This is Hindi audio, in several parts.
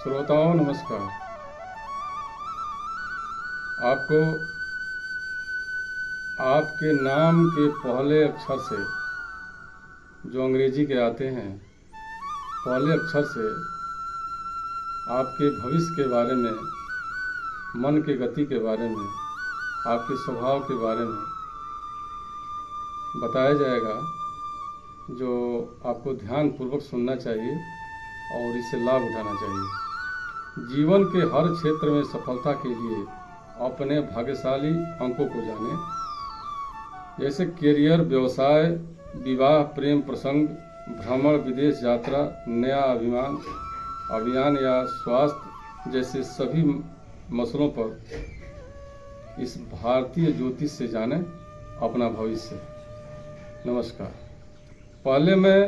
श्रोताओं नमस्कार। आपको आपके नाम के पहले अक्षर से, जो अंग्रेजी के आते हैं, पहले अक्षर से आपके भविष्य के बारे में, मन के गति के बारे में, आपके स्वभाव के बारे में बताया जाएगा, जो आपको ध्यानपूर्वक सुनना चाहिए और इससे लाभ उठाना चाहिए। जीवन के हर क्षेत्र में सफलता के लिए अपने भाग्यशाली अंकों को जानें, जैसे कैरियर, व्यवसाय, विवाह, प्रेम प्रसंग, भ्रमण, विदेश यात्रा, नया अभियान या स्वास्थ्य जैसे सभी मसलों पर इस भारतीय ज्योतिष से जानें अपना भविष्य। नमस्कार। पहले मैं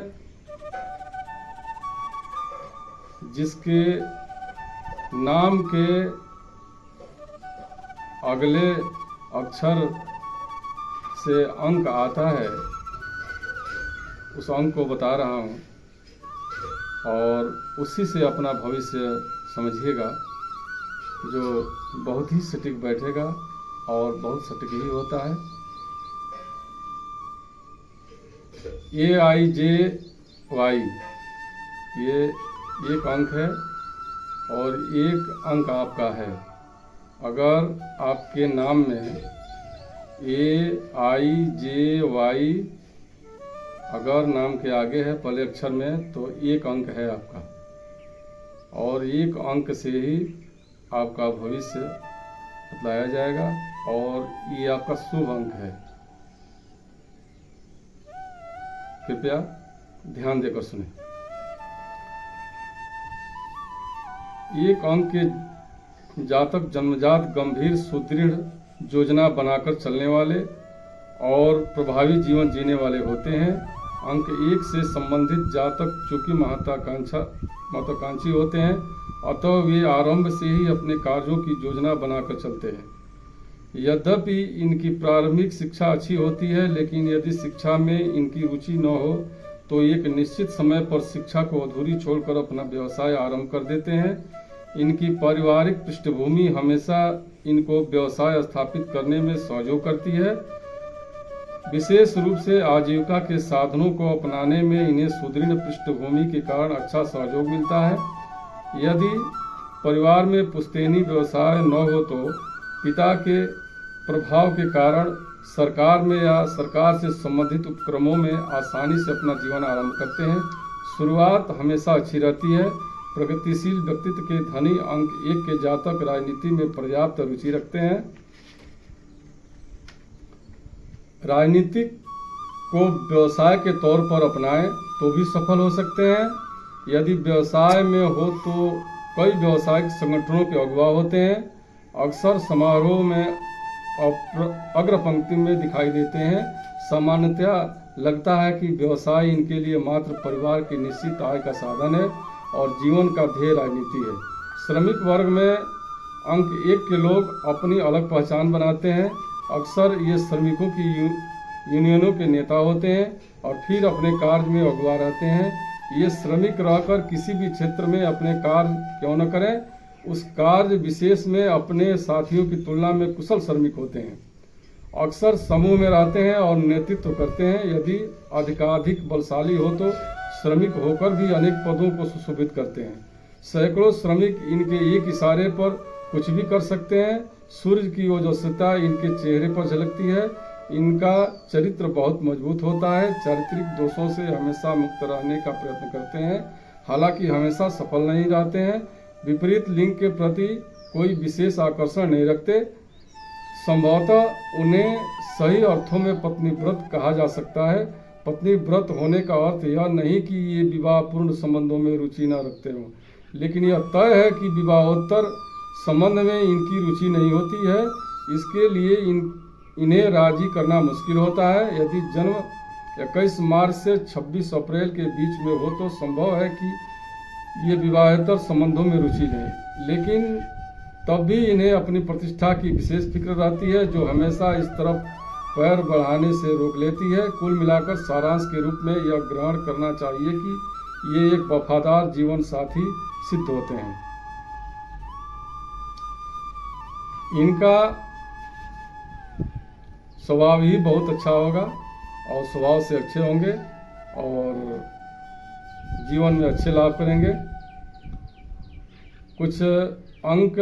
जिसके नाम के अगले अक्षर से अंक आता है उस अंक को बता रहा हूँ और उसी से अपना भविष्य समझिएगा, जो बहुत ही सटीक बैठेगा और बहुत सटीक ही होता है। AIJY ये एक अंक है और एक अंक आपका है। अगर आपके नाम में AIJY अगर नाम के आगे है पहले अक्षर में, तो एक अंक है आपका और एक अंक से ही आपका भविष्य बतलाया जाएगा और ये आपका शुभ अंक है। कृपया ध्यान देकर सुने। एक अंक के जातक जन्मजात गंभीर, सुदृढ़ योजना बनाकर चलने वाले और प्रभावी जीवन जीने वाले होते हैं। अंक 1 से संबंधित जातक चूंकि महत्वाकांक्षी होते हैं, अतः वे आरंभ से ही अपने कार्यों की योजना बनाकर चलते हैं। यद्यपि इनकी प्रारंभिक शिक्षा अच्छी होती है, लेकिन यदि शिक्षा में इनकी रुचि न हो तो एक निश्चित समय पर शिक्षा को अधूरी छोड़कर अपना व्यवसाय आरंभ कर देते हैं। इनकी पारिवारिक पृष्ठभूमि हमेशा इनको व्यवसाय स्थापित करने में सहयोग करती है। विशेष रूप से आजीविका के साधनों को अपनाने में इन्हें सुदृढ़ पृष्ठभूमि के कारण अच्छा सहयोग मिलता है। यदि परिवार में पुश्तैनी व्यवसाय न हो तो पिता के प्रभाव के कारण सरकार में या सरकार से संबंधित उपक्रमों में आसानी से अपना जीवन आरंभ करते हैं। शुरुआत हमेशा अच्छी रहती है। प्रगतिशील व्यक्तित्व के धनी अंक 1 के जातक राजनीति में पर्याप्त रुचि रखते हैं। राजनीति को व्यवसाय के तौर पर अपनाएं तो भी सफल हो सकते हैं। यदि व्यवसाय में हो तो कई व्यावसायिक संगठनों के अगुवा होते हैं। अक्सर समारोह में अग्रपंक्ति में दिखाई देते हैं। सामान्यतः लगता है कि व्यवसाय इनके लिए मात्र परिवार की निश्चित आय का साधन है और जीवन का ध्येय राजनीति है। श्रमिक वर्ग में अंक 1 के लोग अपनी अलग पहचान बनाते हैं। अक्सर ये श्रमिकों की यूनियनों के नेता होते हैं और फिर अपने कार्य में अगुवा रहते हैं। ये श्रमिक रहकर किसी भी क्षेत्र में अपने कार्य क्यों न करें, उस कार्य विशेष में अपने साथियों की तुलना में कुशल श्रमिक होते हैं। अक्सर समूह में रहते हैं और नेतृत्व करते हैं। यदि अधिकाधिक बलशाली हो तो श्रमिक होकर भी अनेक पदों को सुशोभित करते हैं। सैकड़ों श्रमिक इनके एक इशारे पर कुछ भी कर सकते हैं। सूर्य की ओजस्विता इनके चेहरे पर झलकती है। इनका चरित्र बहुत मजबूत होता है। चारित्रिक दोषों से हमेशा मुक्त रहने का प्रयत्न करते हैं, हालांकि हमेशा सफल नहीं रहते हैं। विपरीत लिंग के प्रति कोई विशेष आकर्षण नहीं रखते। संभवतः उन्हें सही अर्थों में पत्नी व्रत कहा जा सकता है। पत्नी व्रत होने का अर्थ यह नहीं कि ये विवाहपूर्ण संबंधों में रुचि न रखते हों, लेकिन यह तय है कि विवाहोत्तर संबंध में इनकी रुचि नहीं होती है। इसके लिए इन्हें राजी करना मुश्किल होता है। यदि जन्म 21 मार्च से 26 अप्रैल के बीच में हो तो संभव है कि ये विवाहेतर संबंधों में रुचि लें, लेकिन तब भी इन्हें अपनी प्रतिष्ठा की विशेष फिक्र रहती है, जो हमेशा इस तरफ पैर बढ़ाने से रोक लेती है। कुल मिलाकर सारांश के रूप में यह ग्रहण करना चाहिए कि ये एक वफादार जीवन साथी सिद्ध होते हैं। इनका स्वभाव ही बहुत अच्छा होगा और स्वभाव से अच्छे होंगे और जीवन में अच्छे लाभ करेंगे। कुछ अंक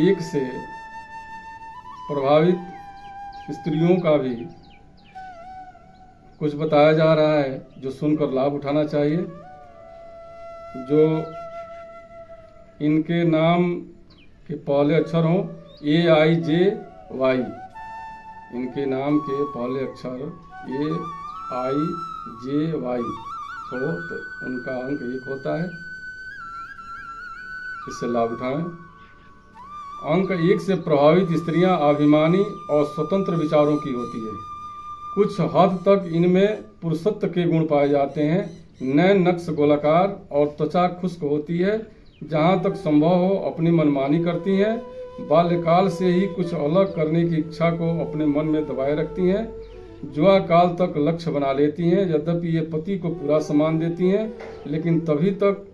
1 से प्रभावित स्त्रियों का भी कुछ बताया जा रहा है जो सुनकर लाभ उठाना चाहिए। जो इनके नाम के पहले अक्षर हों AIJY, इनके नाम के पहले अक्षर AIJY हो तो उनका अंक 1 होता है, इससे लाभ उठाएं। अंक 1 से प्रभावित स्त्रियां अभिमानी और स्वतंत्र विचारों की होती है। कुछ हद तक इनमें पुरुषत्व के गुण पाए जाते हैं। नैन नक्श गोलाकार और त्वचा खुश्क होती है। जहां तक संभव हो अपनी मनमानी करती हैं। बाल्यकाल से ही कुछ अलग करने की इच्छा को अपने मन में दबाए रखती हैं। जुआ काल तक लक्ष्य बना लेती हैं। यद्यपि ये पति को पूरा सम्मान देती हैं, लेकिन तभी तक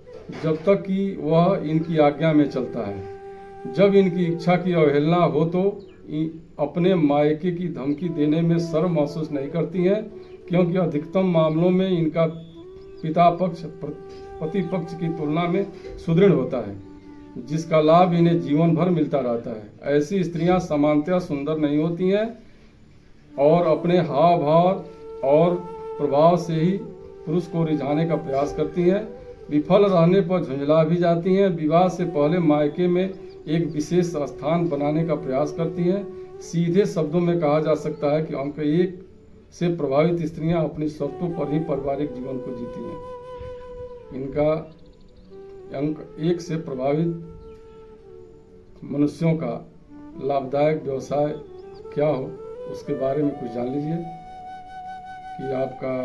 जब तक कि वह इनकी आज्ञा में चलता है। जब इनकी इच्छा की अवहेलना हो तो अपने मायके की धमकी देने में शर्म महसूस नहीं करती हैं, क्योंकि अधिकतम मामलों में इनका पिता पक्ष पति पक्ष की तुलना में सुदृढ़ होता है, जिसका लाभ इन्हें जीवन भर मिलता रहता है। ऐसी स्त्रियां सामान्यतः सुंदर नहीं होती हैं और अपने हाव भाव और प्रभाव से ही पुरुष को रिझाने का प्रयास करती हैं। विफल रहने पर झुंझला भी जाती हैं। विवाह से पहले मायके में एक विशेष स्थान बनाने का प्रयास करती हैं। सीधे शब्दों में कहा जा सकता है कि अंक 1 से प्रभावित स्त्रियां अपनी शर्तों पर ही पारिवारिक जीवन को जीती हैं। इनका अंक 1 से प्रभावित मनुष्यों का लाभदायक व्यवसाय क्या हो, उसके बारे में कुछ जान लीजिए कि आपका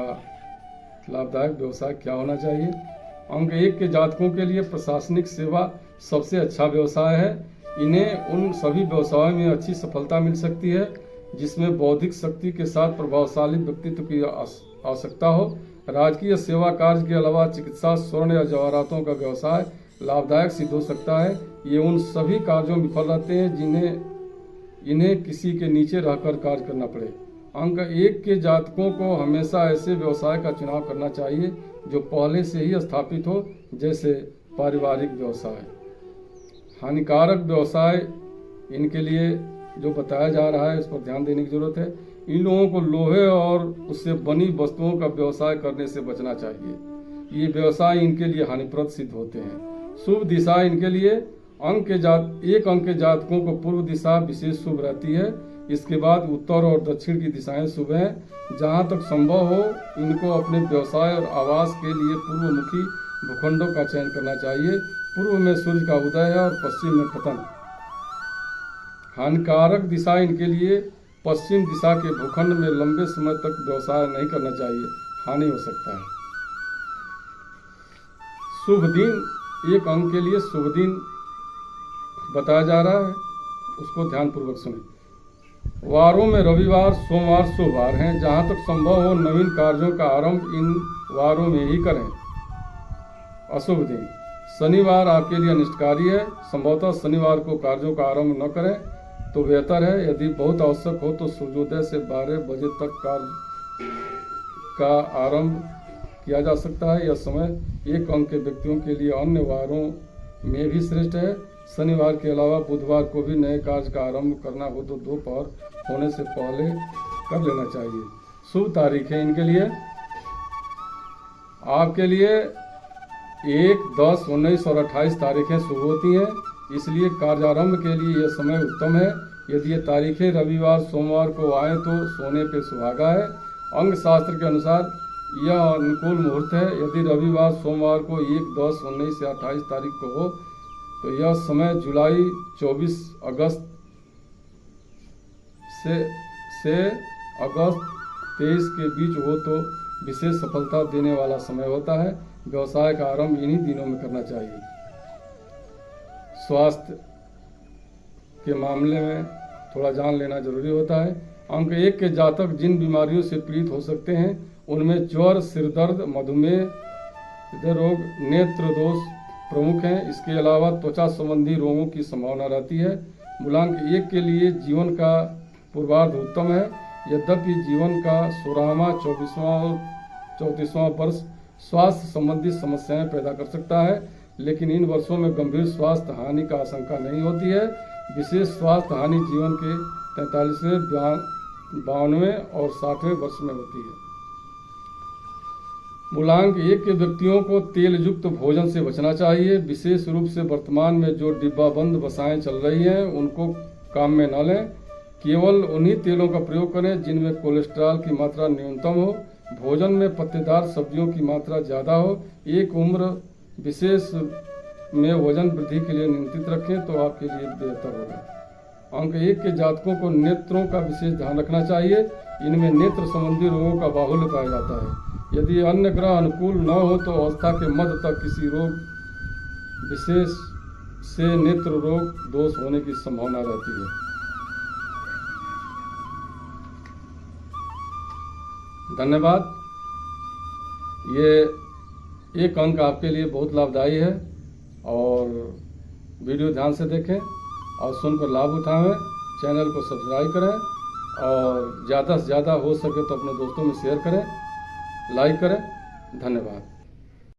लाभदायक व्यवसाय क्या होना चाहिए। अंक 1 के जातकों के लिए प्रशासनिक सेवा सबसे अच्छा व्यवसाय है। इन्हें उन सभी व्यवसायों में अच्छी सफलता मिल सकती है जिसमें बौद्धिक शक्ति के साथ प्रभावशाली व्यक्तित्व की आवश्यकता हो। राजकीय सेवा कार्य के अलावा चिकित्सा, स्वर्ण या जवाहरातों का व्यवसाय लाभदायक सिद्ध हो सकता है। ये उन सभी कार्यों में विफल रहते हैं इन्हें किसी के नीचे रहकर कार्य करना पड़े। अंक 1 के जातकों को हमेशा ऐसे व्यवसाय का चुनाव करना चाहिए जो पहले से ही स्थापित हो, जैसे पारिवारिक व्यवसाय। हानिकारक व्यवसाय इनके लिए जो बताया जा रहा है, इस पर ध्यान देने की जरूरत है। इन लोगों को लोहे और उससे बनी वस्तुओं का व्यवसाय करने से बचना चाहिए। ये व्यवसाय इनके लिए हानिप्रद सिद्ध होते हैं। शुभ दिशा इनके लिए एक अंक के जातकों को पूर्व दिशा विशेष शुभ रहती है। इसके बाद उत्तर और दक्षिण की दिशाएं शुभ हैं। जहां तक संभव हो इनको अपने व्यवसाय और आवास के लिए पूर्वमुखी भूखंडों का चयन करना चाहिए। पूर्व में सूर्य का उदय है और पश्चिम में पतन। हानिकारक दिशा इनके लिए पश्चिम दिशा के भूखंड में लंबे समय तक व्यवसाय नहीं करना चाहिए, हानि हो सकता है। शुभ दिन एक अंक के लिए शुभ दिन बताया जा रहा है, उसको ध्यानपूर्वक सुने। वारों में रविवार, सोमवार शुभ वार हैं। जहां तक संभव हो नवीन कार्यों का आरंभ इन वारों में ही करें। अशुभ दिन शनिवार आपके लिए अनिष्टकारी है। संभवतः शनिवार को कार्यों का आरंभ न करें तो बेहतर है। यदि बहुत आवश्यक हो तो सूर्योदय से 12 बजे तक कार्य का आरंभ किया जा सकता है। यह समय एक अंक के व्यक्तियों के लिए अन्य वारों में भी श्रेष्ठ है। शनिवार के अलावा बुधवार को भी नए कार्य का आरंभ करना हो तो दोपहर होने से पहले कर लेना चाहिए। शुभ तारीख है इनके लिए, आपके लिए 1, 10, 19 और 28 तारीखें शुभ होती हैं, इसलिए कार्यारंभ के लिए यह समय उत्तम है। यदि ये तारीखें रविवार, सोमवार को आए तो सोने पे सुहागा है। अंग शास्त्र के अनुसार यह अनुकूल मुहूर्त है। यदि रविवार, सोमवार को 1, 10, 19 या 28 तारीख को हो तो यह समय जुलाई 24 अगस्त से अगस्त 23 के बीच हो तो विशेष सफलता देने वाला समय होता है। व्यवसाय का आरंभ इन्हीं दिनों में करना चाहिए। स्वास्थ्य के मामले में थोड़ा जान लेना जरूरी होता है। अंक 1 के जातक जिन बीमारियों से पीड़ित हो सकते हैं उनमें ज्वर, सिरदर्द, मधुमेह, हृदय रोग, नेत्र दोष प्रमुख हैं। इसके अलावा त्वचा संबंधी रोगों की संभावना रहती है। मूलांक 1 के लिए जीवन का पूर्वार्ध उत्तम है। यद्यपि जीवन का 16वां, 24वां और 34वां वर्ष स्वास्थ्य संबंधी समस्याएं पैदा कर सकता है, लेकिन इन वर्षों में गंभीर स्वास्थ्य हानि का आशंका नहीं होती है। विशेष स्वास्थ्य हानि जीवन के 43वें, 52वें और 60वें वर्ष में होती है। मूलांक 1 के व्यक्तियों को तेल युक्त भोजन से बचना चाहिए। विशेष रूप से वर्तमान में जो डिब्बाबंद वसाएं चल रही हैं उनको काम में न लें। केवल उन्हीं तेलों का प्रयोग करें जिनमें कोलेस्ट्रॉल की मात्रा न्यूनतम हो। भोजन में पत्तेदार सब्जियों की मात्रा ज़्यादा हो। एक उम्र विशेष में वजन वृद्धि के लिए नियंत्रित रखें तो आपके लिए बेहतर होगा। अंक 1 के जातकों को नेत्रों का विशेष ध्यान रखना चाहिए। इनमें नेत्र संबंधी रोगों का बाहुल्य पाया जाता है। यदि अन्य ग्रह अनुकूल न हो तो अवस्था के मध्य तक किसी रोग विशेष से नेत्र रोग दोष होने की संभावना रहती है। धन्यवाद। ये एक अंक आपके लिए बहुत लाभदायी है और वीडियो ध्यान से देखें और सुनकर लाभ उठाएं। चैनल को सब्सक्राइब करें और ज़्यादा से ज़्यादा हो सके तो अपने दोस्तों में शेयर करें, लाइक करें। धन्यवाद।